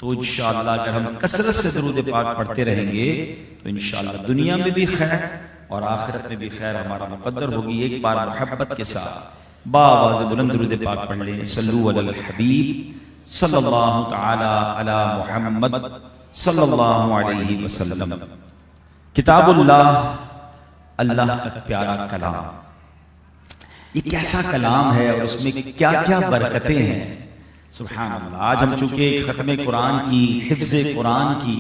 تو انشاءاللہ اگر ہم کثرت سے درود پاک پڑھتے رہیں گے تو انشاءاللہ دنیا میں بھی خیر اور آخرت میں بھی خیر ہمارا مقدر ہوگی. ایک بار محبت کے ساتھ باآواز بلند درود پاک پڑھ لیں. صلو علی الحبیب صلی اللہ تعالی علی محمد صلی اللہ علیہ وسلم. کتاب اللہ، اللہ کا پیارا کلام، یہ کیسا کلام ہے اور اس میں کیا کیا برکتیں ہیں. سبحان اللہ. آج ہم چونکہ ختم قرآن کی، حفظ قرآن کی،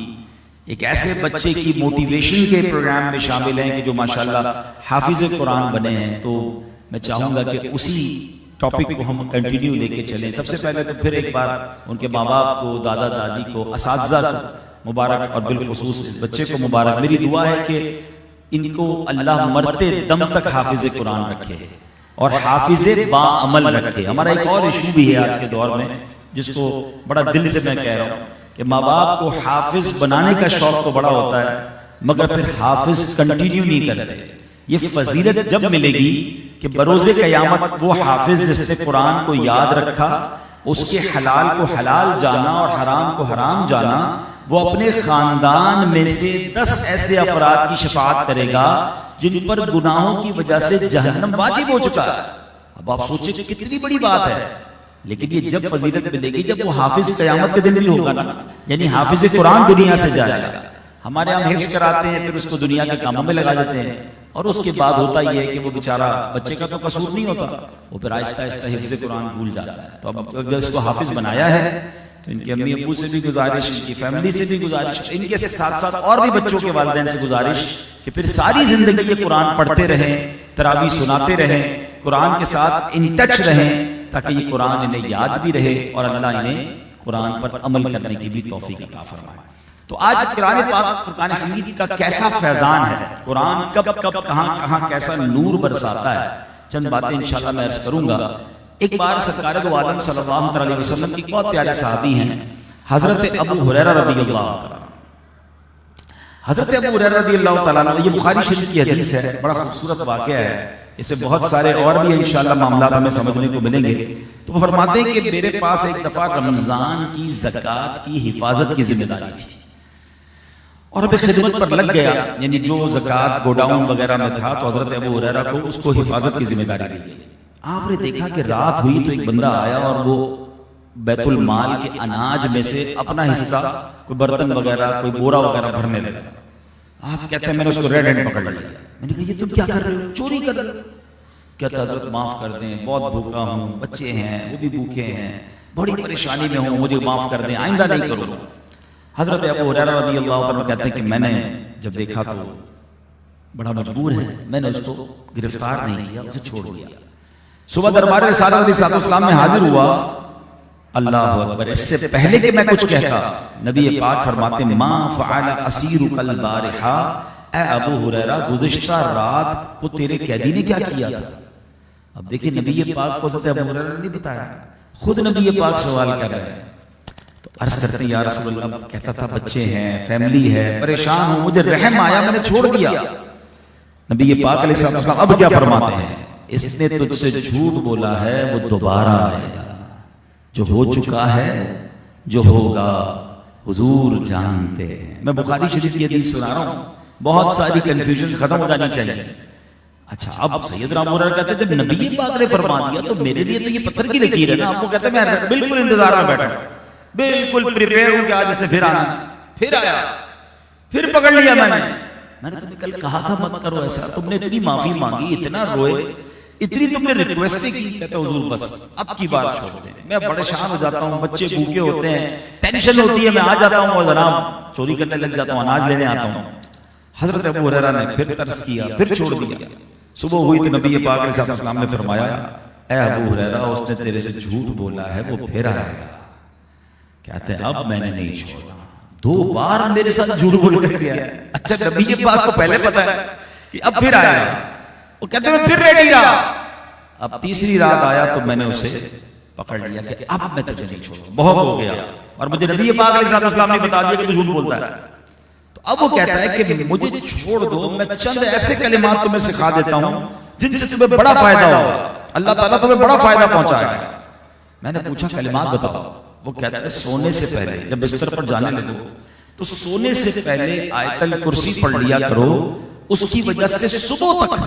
ایک ایسے بچے کی موٹیویشن کے پروگرام میں شامل ہیں کہ جو ماشاءاللہ حافظ قرآن بنے ہیں، تو میں چاہوں گا کہ اسی ٹاپک کو ہم کنٹینیو لے کے چلیں. سب سے پہلے تو پھر ایک بار ان کے ماں باپ کو، دادا دادی کو، اساتذہ کو مبارک، اور بالخصوص اس بچے کو مبارک. میری دعا ہے کہ ان کو اللہ مرتے دم تک حافظ قرآن رکھے اور حافظ با عمل رکھے. ہمارا ایک اور ایشو بھی ہے آج کے دور میں، جس کو بڑا دل سے میں کہہ رہا ہوں کہ ماں باپ کو حافظ بنانے کا شوق تو بڑا ہوتا ہے، مگر پھر حافظ کنٹینیو نہیں کرتے. یہ فضیلت جب ملے گی کہ بروز قیامت وہ حافظ جس نے قرآن کو یاد رکھا، اس کے حلال کو حلال جانا اور حرام کو حرام جانا، وہ اپنے خاندان میں سے 10 ایسے افراد کی شفاعت کرے گا جن پر گناہوں کی وجہ سے جہنم واجب ہو چکا ہے. اب آپ سوچیں کہ کتنی بڑی بات ہے. لیکن یہ جب فضیلت ملے گی جب وہ حافظ قیامت کے دن بھی ہوگا نا، یعنی حافظ قرآن دنیا سے جائے گا. ہمارے ہم حفظ کراتے ہیں، پھر اس کو دنیا کے کاموں میں لگا دیتے ہیں، اور اس کے بعد ہوتا یہ ہے کہ وہ بیچارہ، بچے کا تو قصور نہیں ہوتا، وہ پھر آہستہ آہستہ حفظ قرآن بھول جاتا ہے. تو اب جب اس کو حافظ بنایا ہے تو ان کے امی ابو سے بھی گزارش، ان کی فیملی سے بھی گزارش، ان کے ساتھ ساتھ اور بھی بچوں کے والدین سے گزارش کہ پھر ساری زندگی یہ قرآن پڑھتے رہیں، تراویح سناتے رہیں، قرآن کے ساتھ ان ٹچ رہیں، تاکہ یہ قرآن انہیں یاد بھی رہے اور اللہ انہیں قرآن پر عمل کرنے کی بھی توفیق عطا فرمائے. تو آج قرآن پاک، فرقان حمید کا کیسا فیضان ہے، قرآن کب کب کہاں کہاں کیسا نور برساتا ہے، چند باتیں انشاءاللہ میں عرض کروں گا. ایک بار سرکار دو عالم صلی اللہ علیہ وسلم کی بہت پیارے صحابی ہیں حضرت ابو ہریرہ رضی اللہ تعالیٰ. حضرت ابو ہریرہ رضی اللہ تعالیٰ عنہ، یہ بخاری شریف کی حدیث ہے، بڑا خوبصورت واقعہ ہے. اس سے بہت سارے اور بھی انشاءاللہ معاملات ہمیں سمجھنے کو ملیں گے. تو وہ فرماتے ہیں کہ میرے پاس ایک دفعہ رمضان کی زکوٰۃ کی حفاظت کی ذمہ داری تھی اور اب خدمت پر لگ گیا، یعنی جو زکوٰۃ گوڈاؤن وغیرہ میں تھا تو حضرت ابو ہریرہ کو اس کو حفاظت کی ذمہ داری دی. آپ نے دیکھا کہ رات ہوئی تو ایک بندہ آیا اور وہ بیت المال کے اناج میں سے اپنا حصہ، کوئی برتن وغیرہ، کوئی بورا وغیرہ بھرنے لگا. آپ کہتے ہیں میں نے اس کو ریڈ ہینڈ پکڑ لیا. میں نے کہا یہ تم کیا کر رہے ہو، چوری کر رہے ہو؟ کہتا حضرت معاف کر دیں، بہت بھوکا ہوں، بچے ہیں وہ بھی بھوکے ہیں، بڑی پریشانی میں ہوں، مجھے معاف کر دیں، آئندہ نہیں کروں گا. حضرت ابو ہریرہ رضی اللہ عنہ کہتے ہیں کہ میں نے جب دیکھا تو بڑا مجبور ہے، میں نے اس کو گرفتار نہیں کیا، اسے چھوڑ دیا. صبح دربار رسالت علیہ السلام میں حاضر ہوا. اللہ اکبر. اس سے پہلے کہ میں کچھ کہتا، نبی پاک فرماتے ما فعل اسیرک البارحہ، اے ابو ہریرہ گزشتہ رات کو تیرے قیدی نے کیا کیا تھا. اب دیکھیں نبی پاک کو حضرت ابو ہریرہ نے نہیں بتایا، خود نبی پاک سوال کر رہے ہیں. تو عرض کرتے ہیں یا رسول اللہ، کہتا تھا بچے ہیں، فیملی ہے، پریشان ہوں، مجھے رحم آیا، میں نے چھوڑ دیا. نبی پاک علیہ السلام اب کیا فرماتے ہیں، اس نے تجھ سے جھوٹ بولا ہے، وہ دوبارہ آئے گا. جو ہو چکا ہے، جو ہوگا حضور جانتے ہیں. میں بخاری شریف کی حدیث سنا رہا ہوں، بہت ساری کنفیوژن ختم ہو جانی چاہیے. اچھا اب سیدنا ابو ہریرہ کہتے ہیں نبی پاک نے فرما دیا تو میرے لیے تو یہ پتھر کی لکیر ہے نا. آپ کو کہتے ہیں میں بالکل انتظار میں بیٹھا ہوں، بالکل پریپیئر ہوں کہ آج اس نے پھر آنا. پھر آیا، پھر پکڑ لیا. میں نے تمہیں کل کہا تھا مت کرو ایسا، تم نے اتنی معافی مانگی، اتنا روئے، اتنی تم نے ریکویسٹ کی. کہتے حضور بس اب کی بات چھوڑ دیں، میں پریشان ہو جاتا ہوں، بچے بھوکے ہوتے ہیں، ٹینشن ہوتی ہے، میں آ جاتا ہوں اور جناب چوری کرنے لگ جاتا ہوں، اناج لینے آتا ہوں. حضرت ابو ہریرہ نے پھر ترس کیا، پھر چھوڑ دیا. صبح ہوئی تو نبی پاک علیہ السلام نے فرمایا اے ابو ہریرہ اس نے تیرے سے جھوٹ بولا ہے، وہ پھر آئے گا. کہتے ہیں اب میں نے نہیں چھوڑا، 2 بار میرے ساتھ جھوٹ بول کر گیا. اچھا نبی پاک کو پہلے پتا ہے کہ اب پھر آئے گا. وہ کہتے ہیں میں پھر ریڈی رہا. اب تیسری رات آیا تو میں نے اسے پکڑ لیا کہ اب میں تجھے نہیں چھوڑوں، بہت ہو گیا. اور مجھے نبی پاک علیہ السلام نے بتا دیا کہ تو جھوٹ بولتا ہے. تو اب وہ کہتا ہے کہ مجھے چھوڑ دو، میں چند ایسے کلمات تمہیں سکھا دیتا ہوں جن سے تمہیں بڑا فائدہ ہوگا، اللہ تعالیٰ تمہیں بڑا فائدہ پہنچائے گا. میں نے پوچھا کلمات بتاؤ. وہ کہتا ہے سونے سے پہلے جب بستر پر جانے لگو تو سونے سے پہلے آیت الکرسی پڑھ لیا کرو، اس کی وجہ سے صبح تک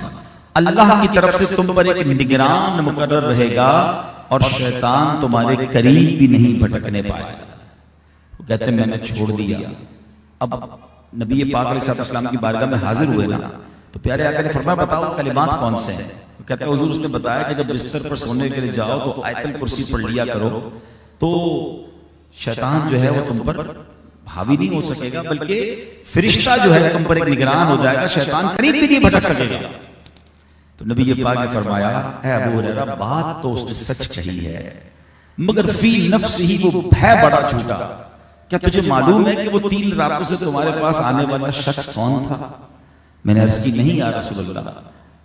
اللہ کی طرف سے تم پر ایک نگران مقرر رہے گا اور شیطان تمہارے قریب بھی نہیں بھٹکنے پائے گا۔ وہ کہتے ہیں میں نے چھوڑ دیا۔ اب نبی پاک علیہ السلام کی بارگاہ میں حاضر ہوئے نا تو پیارے آقا نے فرمایا بتاؤ کلمات کون سے ہیں؟ وہ کہتے ہیں حضور اس نے بتایا کہ جب بستر پر سونے کے لیے جاؤ تو آیت الکرسی پڑھ لیا کرو تو شیطان جو ہے وہ تم پر حاوی نہیں ہو سکے گا، بلکہ فرشتہ جو ہے تم پر ایک نگران ہو جائے گا، شیطان قریب بھی نہیں بھٹک سکے گا۔ تو نبی پاک نے فرمایا اے ابو ہریرہ بات تو اس نے سچ کہی ہے مگر فی نفس ہی وہ ہے بڑا جھوٹا۔ کیا تجھے معلوم ہے کہ وہ 3 راتوں سے تمہارے پاس آنے والا شخص کون تھا؟ میں نے عرض کی نہیں یا رسول اللہ۔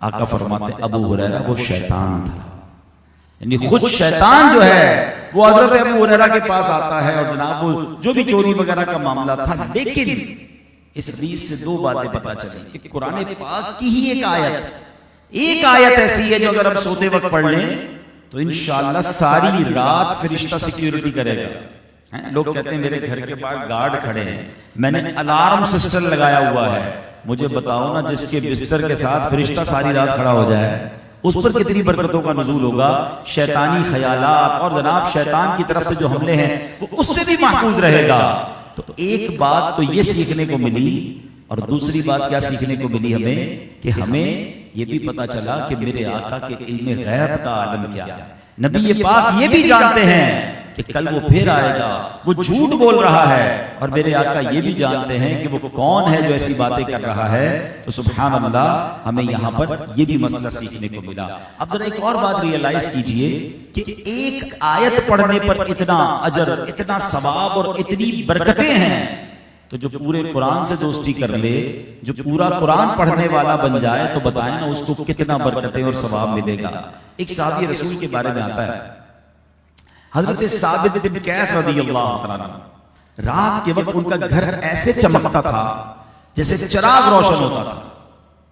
آقا فرماتے ابو ہریرہ وہ شیطان تھا، یعنی خود شیطان جو ہے وہ حضرت ابو ہریرہ کے پاس آتا ہے اور جناب وہ جو بھی چوری وغیرہ کا معاملہ تھا، لیکن اس حدیث سے 2 باتیں پتہ چلی کہ قرآن پاک کی ہی ایک آیت ایسی ہے جو اگر ہم سوتے وقت پڑھ لیں تو انشاءاللہ ساری رات فرشتہ سیکیورٹی کرے گا۔ لوگ کہتے ہیں میرے گھر کے باہر گارڈ کھڑے ہیں، میں نے الارم سسٹم لگایا ہوا ہے، مجھے بتاؤ نا جس کے بستر کے ساتھ فرشتہ ساری رات کھڑا ہو جائے اس پر کتنی برکتوں کا نزول ہوگا، شیطانی خیالات اور جناب شیطان کی طرف سے جو حملے ہیں وہ اس سے بھی محفوظ رہے گا۔ تو ایک بات تو یہ سیکھنے کو ملی اور دوسری بات کیا سیکھنے کو ملی ہمیں کہ ہمیں یہ بھی پتا چلا کہ میرے آقا کے علم غیب کا عالم کیا ہے۔ نبی پاک یہ بھی جانتے ہیں کہ کل وہ پھر آئے گا، وہ جھوٹ بول رہا ہے، اور میرے آقا یہ بھی جانتے ہیں کہ وہ کون ہے جو ایسی باتیں کر رہا ہے۔ تو سبحان اللہ ہمیں یہاں پر یہ بھی مسئلہ سیکھنے کو ملا۔ اب ذرا ایک اور بات ریئلائز کیجئے کہ ایک آیت پڑھنے پر اتنا اجر، اتنا ثواب اور اتنی برکتیں ہیں، تو جو پورے قرآن سے دوستی کر لے، جو پورا قرآن پڑھنے والا بن جائے تو بتائیں نا اس کو کتنا برکتیں اور ثواب ملے گا۔ ایک صحابی رسول کے بارے میں آتا ہے حضرت ثابت بن قیس رضی اللہ عنہ، رات کے وقت ان کا گھر ایسے چمکتا تھا جیسے چراغ روشن ہوتا تھا،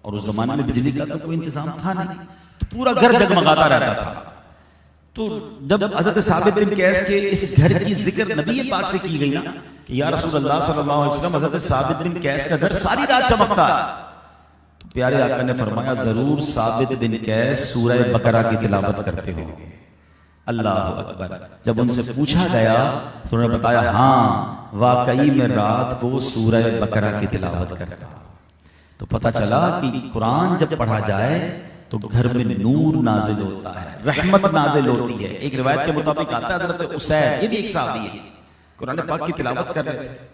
اور اس زمانے میں بجلی کا تو کوئی انتظام تھا نہیں، تو پورا گھر جگمگاتا رہتا تھا۔ تو جب حضرت ثابت بن قیس کے اس گھر کی ذکر نبی پاک سے کی گئی نا کہ یا رسول اللہ صلی اللہ علیہ وسلم حضرت ثابت بن قیس کا گھر ساری رات چمکتا ہے، تو پیارے آقا نے فرمایا ضرور ثابت بن قیس سورہ بقرہ کی تلاوت کرتے ہوں گے۔ اللہ اکبر۔ جب ان سے پوچھا گیا تو انہوں نے بتایا ہاں واقعی میں رات کو سورہ بقرہ کی تلاوت کرتا۔ تو پتہ چلا کہ قرآن جب پڑھا جائے تو گھر میں نور نازل ہوتا ہے، رحمت نازل ہوتی ہے۔ ایک روایت کے مطابق آتا ہے حضرت اسید، یہ بھی ایک صحابی ہے، قرآن پاک کی تلاوت کر رہے تھے،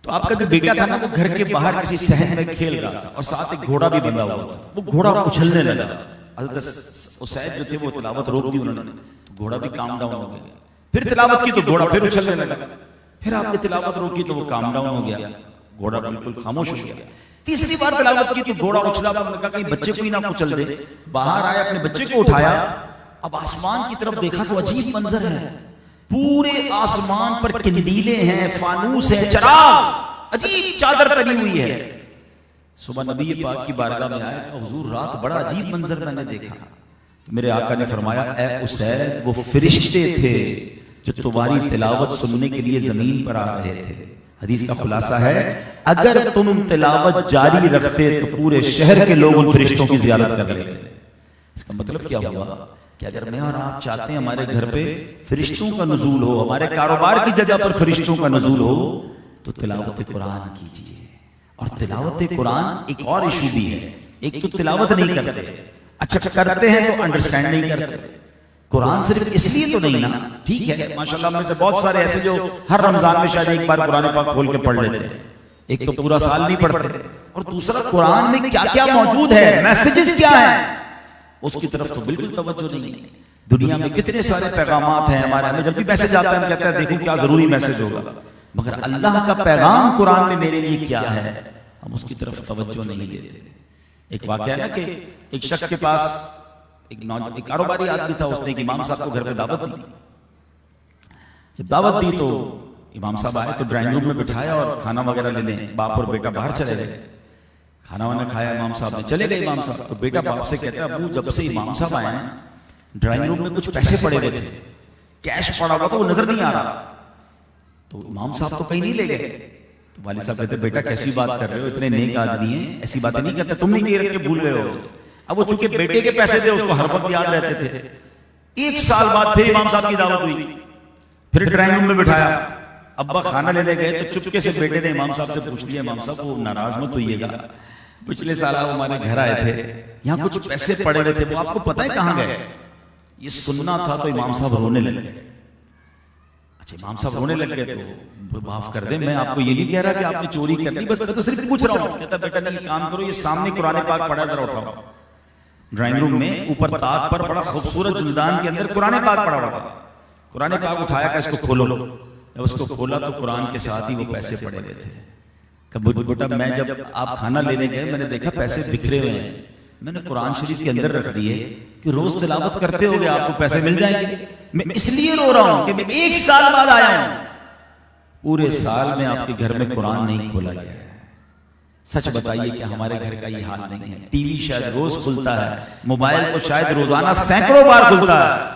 تو آپ کا جو بیٹا تھا نا وہ گھر کے باہر کسی صحن میں کھیل رہا تھا اور ساتھ ایک گھوڑا بھی بندھا ہوا تھا، وہ گھوڑا اچھلنے لگا۔ حضرت اسید جو تھے وہ تلاوت روک دی انہوں نے، تو گھوڑا بھی کام ڈاؤن ہو گیا، پھر تلاوت کی تو گھوڑا پھر اچھلنے لگا، پھر آپ نے تلاوت روکی تو وہ کام ڈاؤن ہو گیا، گھوڑا بالکل خاموش ہو گیا۔ تیسری بار تلاوت کی تو گھوڑا اچھلا، انہوں نے کہا کہ بچے کو ہی نہ کچل دے، باہر آئے اپنے بچے کو اٹھایا، اب آسمان کی طرف دیکھا تو عجیب منظر ہے، پورے آسمان پر کندیلیں ہیں، فانوس ہیں، چراغ، عجیب چادر تنی ہوئی ہے۔ صبح نبی پاک کی بارگاہ میں آئے کہ حضور رات بڑا عجیب منظر میں نے دیکھا۔ میرے آقا نے فرمایا اے اسید وہ فرشتے تھے جو تمہاری تلاوت سننے کے لیے زمین پر آ رہے تھے۔ حدیث کا خلاصہ ہے اگر تم تلاوت جاری رکھتے تو پورے شہر کے لوگ ان فرشتوں کی زیارت کر لیتے۔ اس کا مطلب کیا ہوا کہ اگر میں اور آپ چاہتے ہیں ہمارے گھر پہ فرشتوں کا نزول ہو، ہمارے کاروبار کی جگہ پر فرشتوں کا نزول ہو، تو تلاوت قرآن کیجیے۔ اور تلاوت قرآن ایک اور ایشو بھی ہے، ایک تو تلاوت نہیں کرتے، اچھا کرتے ہیں تو انڈرسٹینڈ نہیں کرتے۔ قرآن صرف اس لیے تو نہیں نا، ٹھیک ہے ماشاءاللہ میں سے بہت سارے ایسے جو ہر رمضان میں شاید ایک بار قرآن پاک کھول کے پڑھ لیتے ہیں، ایک تو پورا سال نہیں پڑھتے، اور دوسرا قرآن میں کیا کیا موجود ہے، میسیجز کیا ہیں، اس کی طرف تو بالکل توجہ نہیں ہے۔ دنیا میں کتنے سارے پیغامات ہیں ہمارے، ہمیں جب بھی میسج آتا ہے ہم کہتے ہیں دیکھو کیا ضروری میسج ہوگا، مگر اللہ کا پیغام قرآن میں میرے لیے کیا ہے ہم اس کی طرف توجہ نہیں دیتے۔ ایک واقعہ ہے نا کہ ایک شخص کے پاس ایک کاروباری آدمی تھا، اس نے ایک امام صاحب کو گھر پہ دعوت دی۔ جب دعوت دی تو امام صاحب آئے تو ڈرائنگ روم میں بٹھایا اور کھانا وغیرہ لینے باپ اور بیٹا باہر چلے گئے۔ کھانا وانا کھایا امام صاحب نے، چلے گئے امام صاحب، تو بیٹا باپ سے کہتا ہے ابو جب سے امام صاحب آئے نا ڈرائنگ روم میں کچھ پیسے پڑے ہوئے تھے، کیش پڑا ہوا تھا وہ نظر نہیں آ رہا. تو امام صاحب تو کہیں نہیں لے گئے. تو والد صاحب کہتے بیٹا کیسی بات کر رہے ہو, اتنے نیک آدمی ہیں, ایسی باتیں نہیں کرتے, تم نہیں دے رکھ کے بھول گئے ہو. اب وہ چونکہ بیٹے کے پیسے تھے اس کو ہر وقت یاد رہتے تھے. 1 سال بعد پھر امام صاحب کی دعوت ہوئی, پھر ڈرائنگ روم میں بٹھایا. ابا کھانا لینے گئے تو چپکے سے بیٹے نے امام صاحب سے پوچھ لیا, امام صاحب وہ ناراض مت ہوئیے گا, پچھلے سال آپ ہمارے گھر آئے تھے, یہاں کچھ پیسے پڑے ہوئے تھے, وہ آپ کو پتہ ہے کہاں گئے؟ یہ سننا تھا. تو امام صاحب رونے لگ گئے. اچھا امام صاحب رونے لگ گئے تو معاف کر دیں, میں آپ کو یہ نہیں کہہ رہا کہ آپ نے چوری کر لی, بس میں تو صرف پوچھ رہا ہوں. کہتا بیٹا نہیں کام کرو, یہ سامنے قرآن پاک پڑھا, ذرا اٹھاؤ. ڈرائنگ روم میں اوپر طاق پر بڑا خوبصورت جلدان کے اندر قرآن پاک پڑھا ہوا تھا. قرآن پاک اٹھایا کہ اس کو کھولو. جب اس کو کھولا تو قرآن کے ساتھ ہی وہ پیسے پڑے ہوئے تھے. کہ بیٹا میں جب آپ کھانا لینے گئے میں نے دیکھا پیسے بکھرے ہوئے ہیں, میں نے قرآن شریف کے اندر رکھ دیے کہ روز تلاوت کرتے ہوگے آپ کو پیسے مل جائیں گے. میں اس لیے رو رہا ہوں کہ میں 1 سال بعد آیا ہوں, پورے سال میں آپ کے گھر میں قرآن نہیں کھولا گیا ہے. سچ بتائیے کہ ہمارے گھر کا یہ حال نہیں ہے. ٹی وی شاید روز کھلتا ہے, موبائل کو شاید روزانہ سینکڑوں بار کھلتا ہے,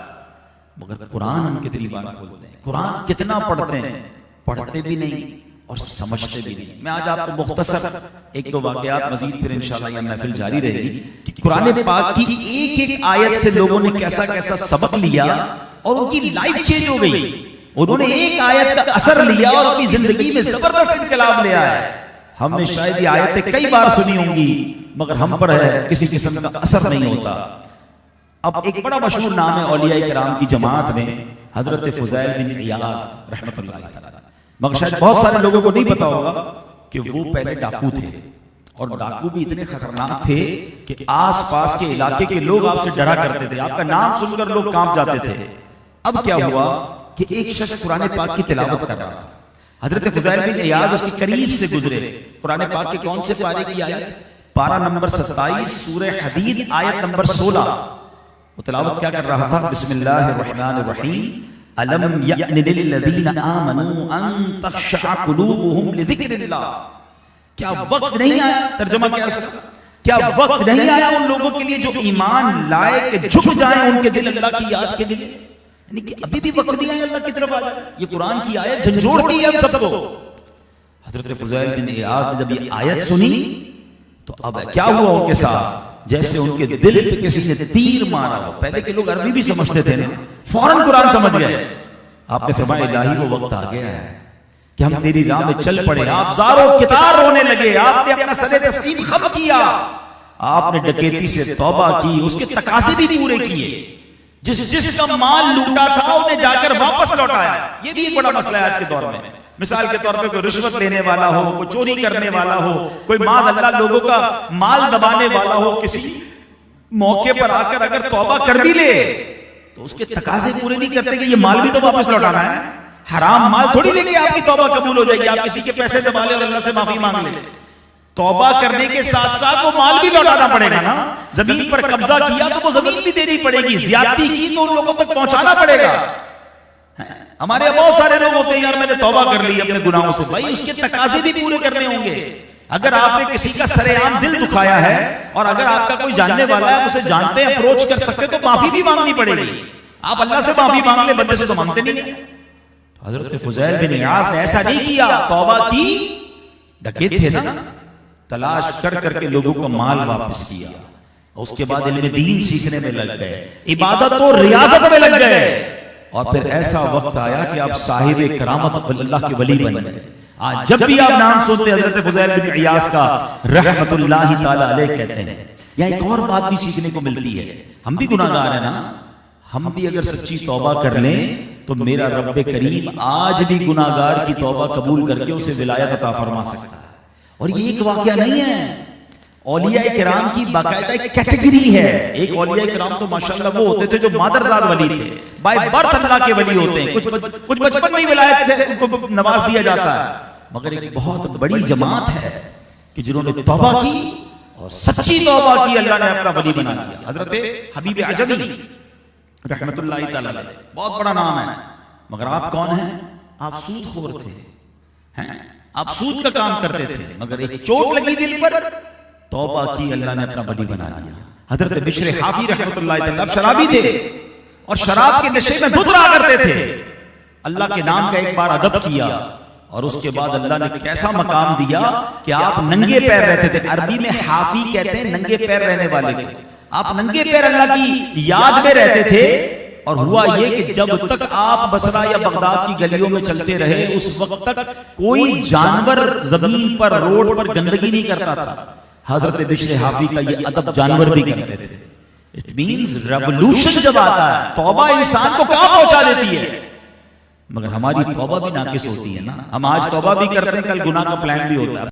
مگر قرآن ہم کتنی بار کھولتے ہیں, قرآن کتنا پڑھتے ہیں؟ پڑھتے بھی نہیں اور سمجھتے بھی نہیں. میں آج آپ کو مختصر 1-2 واقعات, مزید پھر انشاءاللہ یہ محفل جاری رہے گی, کہ قرآن پاک کی ایک آیت سے لوگوں نے کیسا کیسا سبق لیا اور ان کی لائف چینج ہو گئی. انہوں نے ایک آیت کا اثر لیا اور اپنی زندگی میں زبردست انقلاب لے آیا. ہم نے شاید یہ آیتیں کئی بار سنی ہوں گی مگر ہم پر ہے کسی قسم کا اثر نہیں ہوتا. اب ایک بڑا مشہور نام ہے اولیاء کرام کی جماعت میں, حضرت فضیل بن عیاض رحمۃ اللہ تعالی. مگر شاید بہت سارے لوگوں کو نہیں پتا ہوگا کہ وہ پہلے ڈاکو تھے, اور ڈاکو بھی اتنے خطرناک تھے کہ آس پاس کے علاقے کے لوگ آپ سے ڈرا کرتے تھے, آپ کا نام سن کر لوگ کانپ جاتے تھے. اب کیا ہوا کہ ایک شخص قرآن پاک کی تلاوت کر رہا تھا. حضرت فضیل بن عیاض اس کے قریب سے گزرے. قرآن پاک کے کون سے پارے کی آیت؟ پارہ نمبر 27 سورہ حدید آیت نمبر 16. وہ تلاوت کیا کر رہا تھا؟ بسم اللہ الرحمن الرحیم, الم یأن للذین آمنوا ان تخشع قلوبهم لذکر اللہ. کیا وقت نہیں آیا, ترجمہ کیا اس کا, کیا وقت نہیں آیا ان لوگوں کے لیے جو ایمان لائے کہ جھک جائیں ان کے دل اللہ کی یاد کے لیے؟ یعنی کہ ابھی بھی وقت نہیں آیا اللہ کی طرف آ جائے. یہ قرآن کی آیت جھنجھوڑتی ہے ہم سب کو. حضرت فضیل بن عیاض نے جب یہ آیت سنی تو اب کیا ہوا ان کے ساتھ؟ جیسے ان کے دل پہ کسی نے تیر مارا ہو. پہلے کے لوگ عربی بھی سمجھتے تھے نا, فوراً قرآن سمجھ گئے. آپ نے فرمایا الہی وہ وقت آ گیا ہے کہ ہم تیری راہ میں چل پڑے. آپ زارو کتار رونے لگے, آپ نے اپنا سر تسلیم خم کیا, آپ نے ڈکیتی سے توبہ کی, اس کے تقاضے بھی پورے کیے. جس کا مال لوٹا تھا انہیں جا کر واپس لوٹایا. یہ بھی ایک بڑا مسئلہ ہے آج کے دور میں. مثال کے طور پہ کوئی رشوت لینے والا ہو, کوئی چوری کرنے والا ہو, کوئی مال اللہ لوگوں کا مال دبانے والا ہو, کسی موقع پر آ کر اگر توبہ کر بھی لے تو اس کے تقاضے پورے نہیں کرتے کہ یہ مال بھی تو واپس لوٹانا ہے. حرام مال تھوڑی لے کے آپ کی توبہ قبول ہو جائے گی. آپ کسی کے پیسے دبا لے اور اللہ سے معافی مانگ لے, توبہ کرنے کے ساتھ ساتھ وہ مال بھی لوٹانا پڑے گا نا. زمین پر قبضہ کیا تو وہ زمین بھی دینی پڑے گی, زیادتی کی تو ان لوگوں تک پہنچانا پڑے گا. ہمارے بہت سارے لوگ ہوتے ہیں یار میں نے توبہ کر لی اپنے گناہوں سے, بھائی اس کے تقاضے بھی پورے کرنے ہوں گے. اگر آپ نے کسی کا سرے عام دل دکھایا ہے اور اگر آپ کا کوئی جاننے والا ہے, اسے جانتے ہیں, اپروچ کر سکتے, تو معافی بھی مانگنی پڑے گی. آپ اللہ سے معافی مانگ لیں, بندے سے تو مانگتے نہیں ہیں. حضرت فضیل بن عیاض نے ایسا نہیں کیا, توبہ کی, ڈکیت تھے نا, تلاش کر کر کے لوگوں کا مال واپس کیا. اس کے بعد علم دین سیکھنے میں لگ گئے, عبادت اور ریاضت میں لگ گئے, اور پھر ایسا وقت آیا کہ آپ صاحب کرامت اللہ کے ولی بن گئے. آج جب بھی آپ نام سنتے حضرت فضیل بن عیاض کا رحمت اللہ تعالی علیہ کہتے ہیں. یہاں ایک اور بات بھی سیکھنے کو ملتی ہے. ہم بھی گناہگار ہیں نا, ہم بھی اگر سچی توبہ کر لیں تو میرا رب کریم آج بھی گناہگار کی توبہ قبول کر کے اسے ولایت عطا فرما سکتا ہے. اور یہ ایک واقعہ نہیں ہے, اولیاء کرام کی باقاعدہ ایک کیٹیگری ہے. ایک اولیاء کرام تو ماشاءاللہ وہ ہوتے تھے جو مادرزاد ولی تھے, بائی برتھ اللہ کے ولی ہوتے ہیں. کچھ بچپن میں ہی ولایت سے ان کو نواز دیا جاتا ہے. مگر ایک بہت بڑی جماعت ہے کہ جنہوں نے توبہ کی اور سچی توبہ کی, اللہ نے اپنا ولی بنا دیا. حضرت حبیب عجمی رحمت اللہ تعالی علیہ, بہت بڑا نام ہے. مگر آپ کون ہیں؟ آپ سود خور تھے, آپ سود کا کام کرتے تھے, مگر ایک چوٹ لگی دل پر, توبہ کی, اللہ نے اپنا ولی بنا دیا. حضرت بشر حافی رحمت اللہ تعالی, آپ شرابی تھے اور شراب کے نشے میں دھت رہا کرتے تھے. اللہ کے نام کا ایک بار ادب کیا اور اس کے بعد اللہ نے کیسا مقام دیا کہ آپ ننگے پیر رہتے تھے. عربی میں حافی کہتے ہیں ننگے پیر رہنے والے کو. آپ ننگے پیر اللہ کی یاد میں رہتے تھے. اور ہوا یہ کہ جب تک آپ بصرہ یا بغداد کی گلیوں میں چلتے رہے اس وقت تک کوئی جانور زمین پر روڈ پر گندگی نہیں کرتا تھا. حضرت بشر حافی کا یہ ادب جانور بھی کرتے تھے. اٹ مینز ریولوشن جب آتا ہے توبہ انسان کو کہاں پہنچا دیتی ہے. مگر ہماری توبہ بھی ناقص ہوتی ہے نا. ہم آج توبہ بھی کرتے ہیں کل گناہ کا پلان بھی ہوتا ہے.